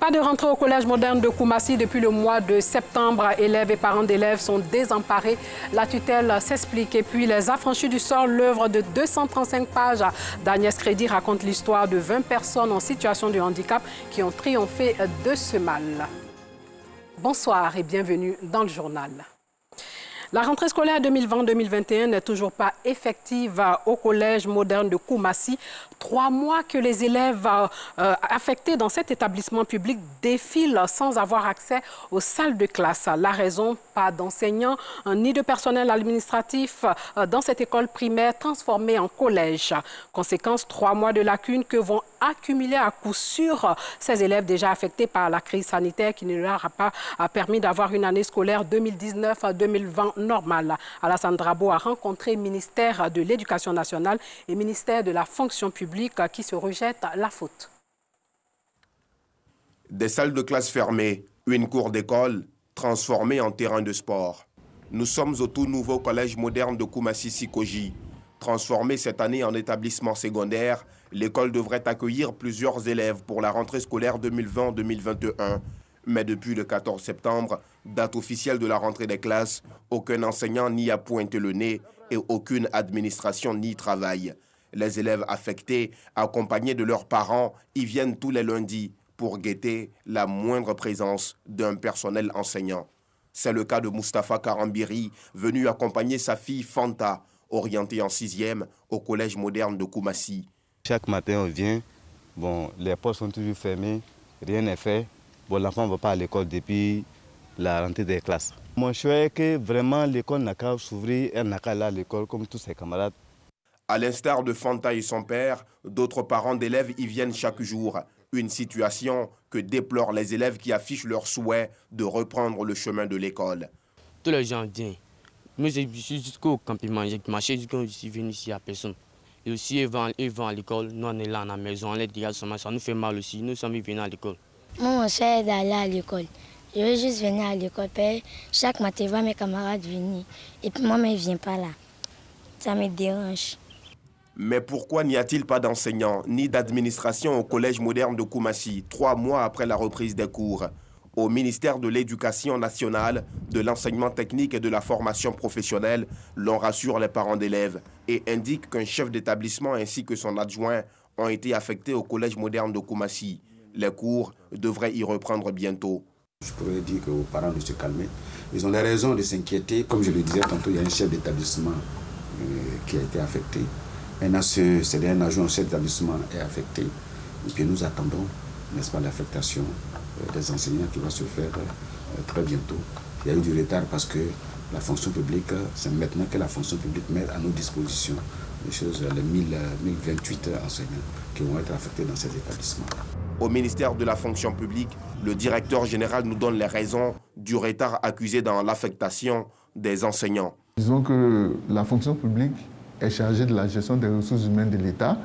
Pas de rentrée au collège moderne de Koumassi depuis le mois de septembre. Élèves et parents d'élèves sont désemparés. La tutelle s'explique. Et puis, Les Affranchis du sort, l'œuvre de 235 pages d'Agnès Crédit raconte l'histoire de 20 personnes en situation de handicap qui ont triomphé de ce mal. Bonsoir et bienvenue dans le journal. La rentrée scolaire 2020-2021 n'est toujours pas effective au collège moderne de Koumassi. 3 mois que les élèves affectés dans cet établissement public défilent sans avoir accès aux salles de classe. La raison, pas d'enseignants ni de personnel administratif dans cette école primaire transformée en collège. Conséquence, 3 mois de lacunes que vont accumuler à coup sûr ces élèves déjà affectés par la crise sanitaire qui ne leur a pas permis d'avoir une année scolaire 2019-2020 normale. Alassane Drabo a rencontré le ministère de l'Éducation nationale et le ministère de la fonction publique qui se rejettent la faute. Des salles de classe fermées, une cour d'école transformée en terrain de sport. Nous sommes au tout nouveau collège moderne de Koumassi-Sikoji. Transformé cette année en établissement secondaire, l'école devrait accueillir plusieurs élèves pour la rentrée scolaire 2020-2021. Mais depuis le 14 septembre, date officielle de la rentrée des classes, aucun enseignant n'y a pointé le nez et aucune administration n'y travaille. Les élèves affectés, accompagnés de leurs parents, y viennent tous les lundis pour guetter la moindre présence d'un personnel enseignant. C'est le cas de Moustapha Karambiri, venu accompagner sa fille Fanta, orientée en 6e au collège moderne de Koumassi. Chaque matin, on vient, les portes sont toujours fermées, rien n'est fait. L'enfant ne va pas à l'école depuis la rentrée des classes. Mon choix est que vraiment l'école n'a qu'à s'ouvrir, elle n'a qu'à aller à l'école comme tous ses camarades. À l'instar de Fanta et son père, d'autres parents d'élèves y viennent chaque jour. Une situation que déplorent les élèves qui affichent leur souhait de reprendre le chemin de l'école. Tous les gens viennent. Moi, je suis jusqu'au campement, j'ai marché jusqu'au je suis venu ici à personne. Et aussi, ils vont à l'école, nous on est là à la maison, on les dit, ça nous fait mal aussi, nous sommes venus à l'école. Moi, mon choix est d'aller à l'école. Je veux juste venir à l'école. Chaque matin, je vois mes camarades venir. Et puis moi, je ne viens pas là. Ça me dérange. Mais pourquoi n'y a-t-il pas d'enseignants ni d'administration au collège moderne de Koumassi, 3 mois après la reprise des cours? Au ministère de l'Éducation nationale, de l'enseignement technique et de la formation professionnelle, l'on rassure les parents d'élèves et indique qu'un chef d'établissement ainsi que son adjoint ont été affectés au collège moderne de Koumassi. Les cours devraient y reprendre bientôt. Je pourrais dire aux parents de se calmer. Ils ont les raisons de s'inquiéter. Comme je le disais tantôt, il y a un chef d'établissement qui a été affecté. Maintenant, c'est un adjoint au chef d'établissement est affecté. Et puis nous attendons, n'est-ce pas, l'affectation des enseignants qui va se faire très bientôt. Il y a eu du retard parce que la fonction publique, c'est maintenant que la fonction publique met à nos dispositions les 1028 enseignants qui vont être affectés dans ces établissements. Au ministère de la fonction publique, le directeur général nous donne les raisons du retard accusé dans l'affectation des enseignants. Disons que la fonction publique est chargée de la gestion des ressources humaines de l'État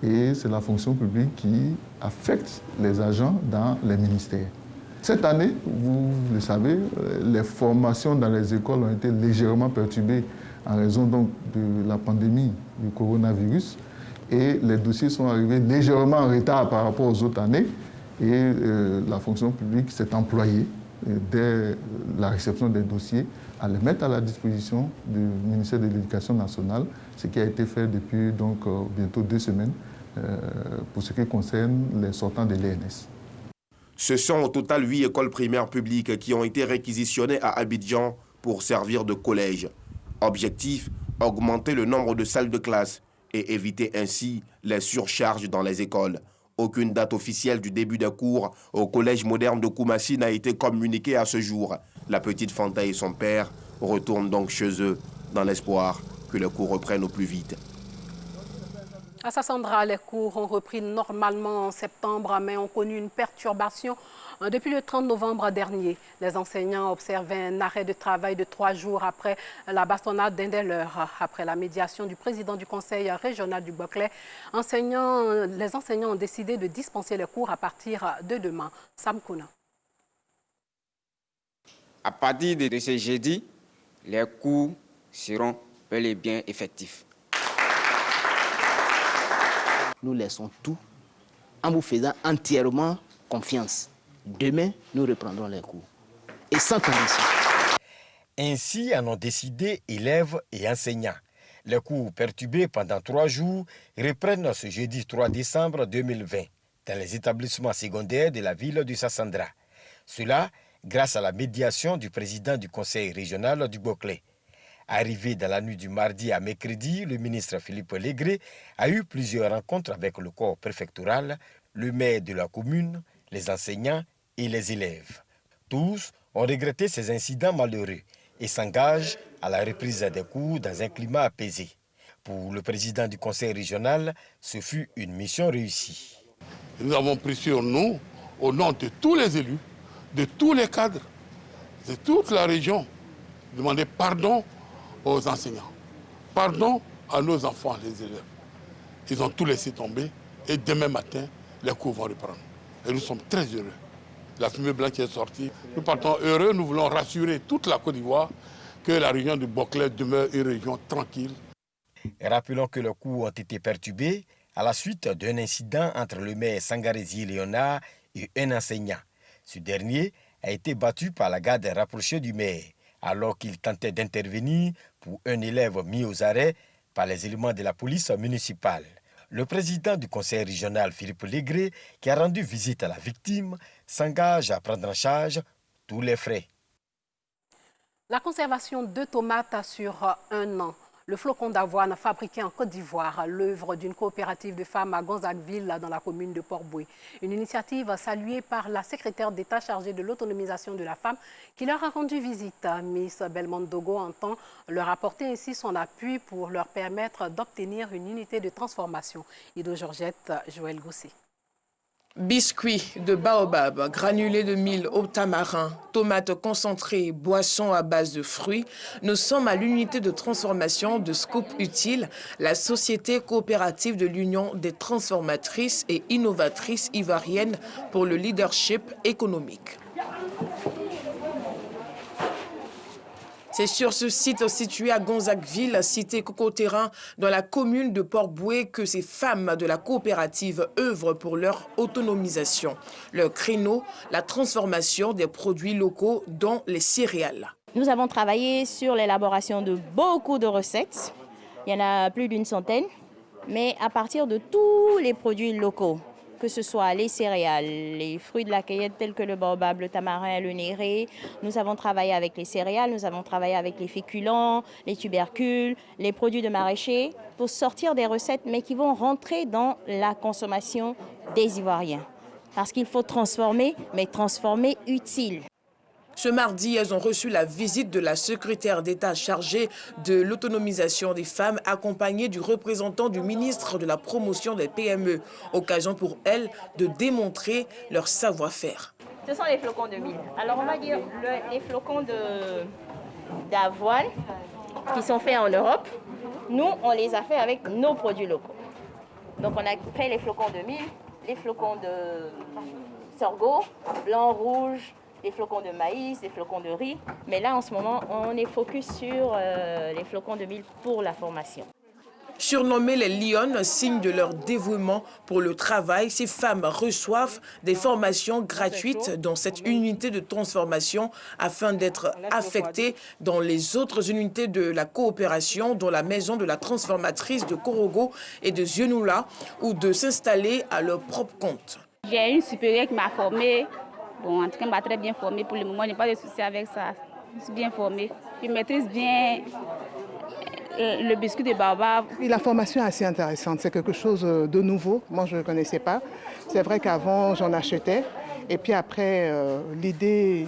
et c'est la fonction publique qui affecte les agents dans les ministères. Cette année, vous le savez, les formations dans les écoles ont été légèrement perturbées en raison donc de la pandémie du coronavirus. Et les dossiers sont arrivés légèrement en retard par rapport aux autres années. Et la fonction publique s'est employée, dès la réception des dossiers, à les mettre à la disposition du ministère de l'Éducation nationale, ce qui a été fait depuis donc, bientôt 2 semaines pour ce qui concerne les sortants de l'ENS. Ce sont au total 8 écoles primaires publiques qui ont été réquisitionnées à Abidjan pour servir de collège. Objectif, augmenter le nombre de salles de classe et éviter ainsi les surcharges dans les écoles. Aucune date officielle du début des cours au collège moderne de Koumassi n'a été communiquée à ce jour. La petite Fanta et son père retournent donc chez eux dans l'espoir que les cours reprennent au plus vite. À Sassandra, les cours ont repris normalement en septembre, mais ont connu une perturbation depuis le 30 novembre dernier. Les enseignants observaient un arrêt de travail de 3 jours après la bastonnade d'un des leurs. Après la médiation du président du conseil régional du Boclé, les enseignants ont décidé de dispenser les cours à partir de demain. Sam Kouna. À partir de ce jeudi, les cours seront bel et bien effectifs. Nous laissons tout en vous faisant entièrement confiance. demain, nous reprendrons les cours. Et sans condition. Ainsi en ont décidé élèves et enseignants. Les cours perturbés pendant 3 jours reprennent ce jeudi 3 décembre 2020 dans les établissements secondaires de la ville de Sassandra. Cela grâce à la médiation du président du conseil régional du Boclé. Arrivé dans la nuit du mardi à mercredi, le ministre Philippe Légré a eu plusieurs rencontres avec le corps préfectoral, le maire de la commune, les enseignants et les élèves. Tous ont regretté ces incidents malheureux et s'engagent à la reprise des cours dans un climat apaisé. Pour le président du conseil régional, ce fut une mission réussie. Nous avons pris sur nous, au nom de tous les élus, de tous les cadres, de toute la région, demander pardon aux enseignants, pardon à nos enfants, les élèves. Ils ont tout laissé tomber et demain matin, les cours vont reprendre. Et nous sommes très heureux. La fumée blanche qui est sortie, nous partons heureux, nous voulons rassurer toute la Côte d'Ivoire que la région du Boclé demeure une région tranquille. Rappelons que les cours ont été perturbés à la suite d'un incident entre le maire Sangarezi Léonard et un enseignant. Ce dernier a été battu par la garde rapprochée du maire alors qu'il tentait d'intervenir pour un élève mis aux arrêts par les éléments de la police municipale. Le président du conseil régional, Philippe Légré, qui a rendu visite à la victime, s'engage à prendre en charge tous les frais. La conservation de tomates sur 1 an. Le flocon d'avoine fabriqué en Côte d'Ivoire, l'œuvre d'une coopérative de femmes à Gonzagueville dans la commune de Port-Boué. Une initiative saluée par la secrétaire d'État chargée de l'autonomisation de la femme qui leur a rendu visite. Miss Belmont Dogo entend leur apporter ainsi son appui pour leur permettre d'obtenir une unité de transformation. Ido Georgette, Joël Gosset. Biscuits de baobab, granulés de mil au tamarin, tomates concentrées, boissons à base de fruits, nous sommes à l'unité de transformation de Scoop Utile, la société coopérative de l'Union des transformatrices et innovatrices ivoiriennes pour le leadership économique. C'est sur ce site situé à Gonzagueville, cité Cocoterrain, dans la commune de Port-Boué, que ces femmes de la coopérative œuvrent pour leur autonomisation. Leur créneau, la transformation des produits locaux, dont les céréales. Nous avons travaillé sur l'élaboration de beaucoup de recettes. Il y en a plus d'une centaine, mais à partir de tous les produits locaux, que ce soit les céréales, les fruits de la cueillette tels que le baobab, le tamarin, le néré. Nous avons travaillé avec les céréales, nous avons travaillé avec les féculents, les tubercules, les produits de maraîchers pour sortir des recettes mais qui vont rentrer dans la consommation des Ivoiriens. Parce qu'il faut transformer, mais transformer utile. Ce mardi, elles ont reçu la visite de la secrétaire d'État chargée de l'autonomisation des femmes, accompagnée du représentant du ministre de la promotion des PME. Occasion pour elles de démontrer leur savoir-faire. Ce sont les flocons de mil. Alors on va dire les flocons d'avoine qui sont faits en Europe. Nous, on les a faits avec nos produits locaux. Donc on a fait les flocons de mil, les flocons de sorgho, blanc, rouge, les flocons de maïs, les flocons de riz. Mais là, en ce moment, on est focus sur les flocons de mil pour la formation. Surnommées les Lionnes, signe de leur dévouement pour le travail, ces femmes reçoivent des formations gratuites dans cette unité de transformation afin d'être affectées dans les autres unités de la coopération, dont la maison de la transformatrice de Korogo et de Zionoula, ou de s'installer à leur propre compte. J'ai une supérieure qui m'a formée. Bon, en tout cas, elle m'a très bien formée. Pour le moment, je n'ai pas de soucis avec ça. Je suis bien formée. Je maîtrise bien le biscuit de baobab. La formation est assez intéressante. C'est quelque chose de nouveau. Moi, je ne connaissais pas. C'est vrai qu'avant, j'en achetais. Et puis après, l'idée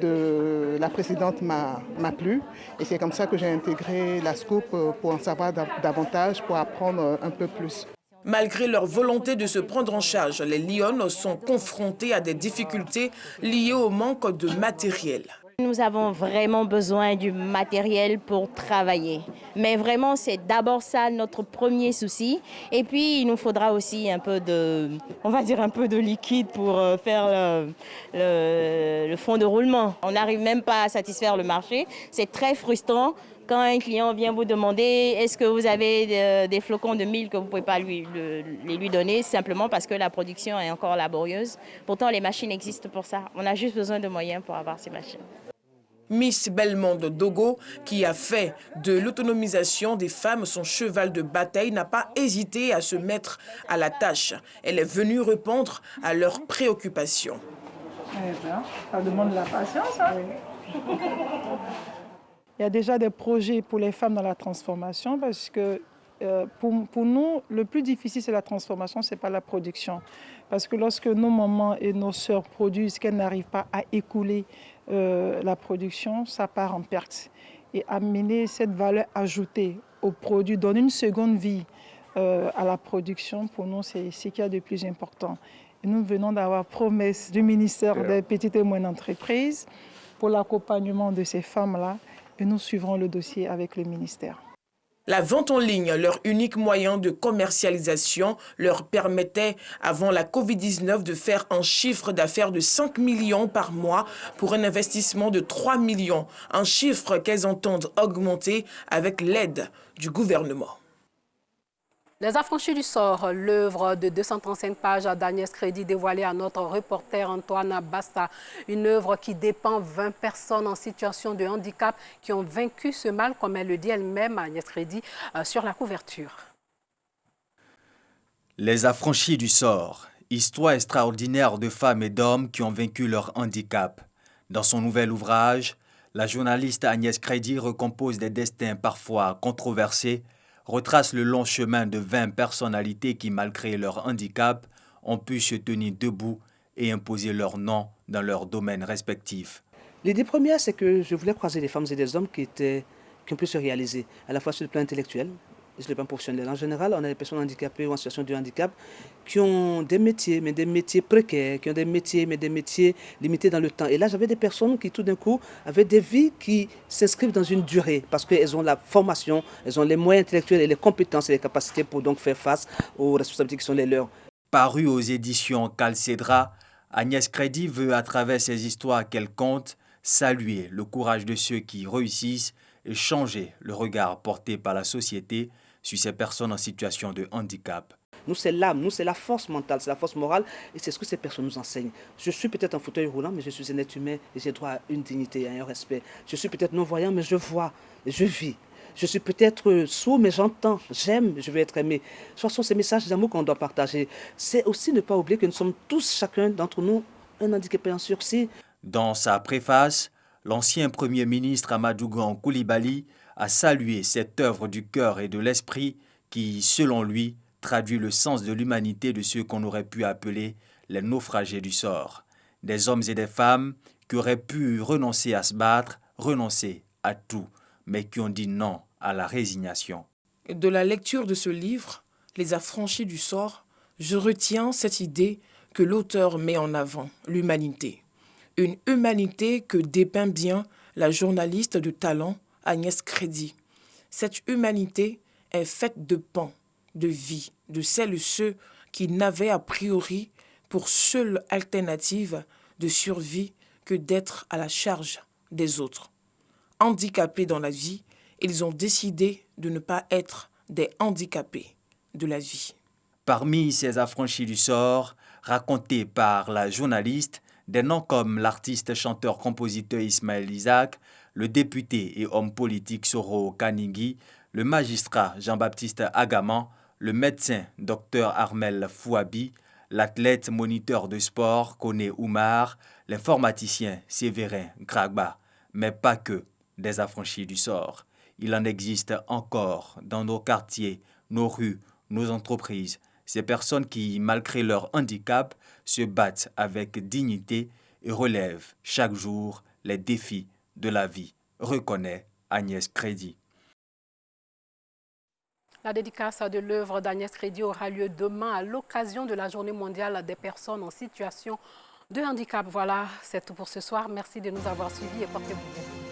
de la précédente m'a plu. Et c'est comme ça que j'ai intégré la Scoop pour en savoir davantage, pour apprendre un peu plus. Malgré leur volonté de se prendre en charge, les Lionnes sont confrontées à des difficultés liées au manque de matériel. Nous avons vraiment besoin du matériel pour travailler. Mais vraiment, c'est d'abord ça notre premier souci. Et puis, il nous faudra aussi un peu de, on va dire un peu de liquide pour faire le fond de roulement. On n'arrive même pas à satisfaire le marché. C'est très frustrant Quand un client vient vous demander est-ce que vous avez des flocons de mil que vous ne pouvez pas lui donner, simplement parce que la production est encore laborieuse. Pourtant, les machines existent pour ça. On a juste besoin de moyens pour avoir ces machines. Miss Belmondo Dogo, qui a fait de l'autonomisation des femmes son cheval de bataille, n'a pas hésité à se mettre à la tâche. Elle est venue répondre à leurs préoccupations. Ça demande de la patience, hein? Il y a déjà des projets pour les femmes dans la transformation parce que pour nous, le plus difficile, c'est la transformation, ce n'est pas la production. Parce que lorsque nos mamans et nos sœurs produisent, qu'elles n'arrivent pas à écouler la production, ça part en perte. Et amener cette valeur ajoutée au produit, donner une seconde vie à la production, pour nous, c'est ce qu'il y a de plus important. Et nous venons d'avoir promesse du ministère des Petites et Moyennes Entreprises pour l'accompagnement de ces femmes-là. Et nous suivrons le dossier avec le ministère. La vente en ligne, leur unique moyen de commercialisation, leur permettait avant la Covid-19 de faire un chiffre d'affaires de 5 millions par mois pour un investissement de 3 millions, un chiffre qu'elles entendent augmenter avec l'aide du gouvernement. Les affranchis du sort, l'œuvre de 235 pages d'Agnès Crédit dévoilée à notre reporter Antoine Bassa. Une œuvre qui dépeint 20 personnes en situation de handicap qui ont vaincu ce mal, comme elle le dit elle-même, Agnès Crédit, sur la couverture. Les affranchis du sort, histoire extraordinaire de femmes et d'hommes qui ont vaincu leur handicap. Dans son nouvel ouvrage, la journaliste Agnès Crédit recompose des destins parfois controversés, retrace le long chemin de 20 personnalités qui, malgré leur handicap, ont pu se tenir debout et imposer leur nom dans leurs domaines respectifs. L'idée première, c'est que je voulais croiser des femmes et des hommes qui ont pu se réaliser, à la fois sur le plan intellectuel et sur le plan professionnel. En général, on a des personnes handicapées ou en situation de handicap qui ont des métiers, mais des métiers précaires, qui ont des métiers, mais des métiers limités dans le temps. Et là, j'avais des personnes qui, tout d'un coup, avaient des vies qui s'inscrivent dans une durée parce qu'elles ont la formation, elles ont les moyens intellectuels et les compétences et les capacités pour donc faire face aux responsabilités qui sont les leurs. Paru aux éditions Calcedra, Agnès Crédit veut, à travers ces histoires qu'elle compte, saluer le courage de ceux qui réussissent et changer le regard porté par la société sur ces personnes en situation de handicap. Nous, c'est l'âme, nous, c'est la force mentale, c'est la force morale et c'est ce que ces personnes nous enseignent. Je suis peut-être en fauteuil roulant, mais je suis un être humain et j'ai droit à une dignité et à un respect. Je suis peut-être non-voyant, mais je vois, je vis. Je suis peut-être sourd, mais j'entends, j'aime, je veux être aimé. Ce sont ces messages d'amour qu'on doit partager. C'est aussi ne pas oublier que nous sommes tous, chacun d'entre nous, un handicapé en sursis. Dans sa préface, l'ancien Premier ministre Amadou Gon Coulibaly a salué cette œuvre du cœur et de l'esprit qui, selon lui, traduit le sens de l'humanité de ceux qu'on aurait pu appeler les naufragés du sort. Des hommes et des femmes qui auraient pu renoncer à se battre, renoncer à tout, mais qui ont dit non à la résignation. De la lecture de ce livre, Les affranchis du sort, je retiens cette idée que l'auteur met en avant, l'humanité. Une humanité que dépeint bien la journaliste de talent Agnès Crédit. Cette humanité est faite de pans, de vie, de celles et ceux qui n'avaient a priori pour seule alternative de survie que d'être à la charge des autres. Handicapés dans la vie, ils ont décidé de ne pas être des handicapés de la vie. Parmi ces affranchis du sort, racontés par la journaliste, des noms comme l'artiste chanteur-compositeur Ismaël Isaac, le député et homme politique Soro Kaningui, le magistrat Jean-Baptiste Agaman, le médecin Dr Armel Fouabi, l'athlète moniteur de sport Koné Oumar, l'informaticien Séverin Gragba, mais pas que des affranchis du sort. Il en existe encore dans nos quartiers, nos rues, nos entreprises. Ces personnes qui, malgré leur handicap, se battent avec dignité et relèvent chaque jour les défis de la vie, reconnaît Agnès Crédit. La dédicace de l'œuvre d'Agnès Crédit aura lieu demain à l'occasion de la Journée mondiale des personnes en situation de handicap. Voilà, c'est tout pour ce soir. Merci de nous avoir suivis et portez-vous bien.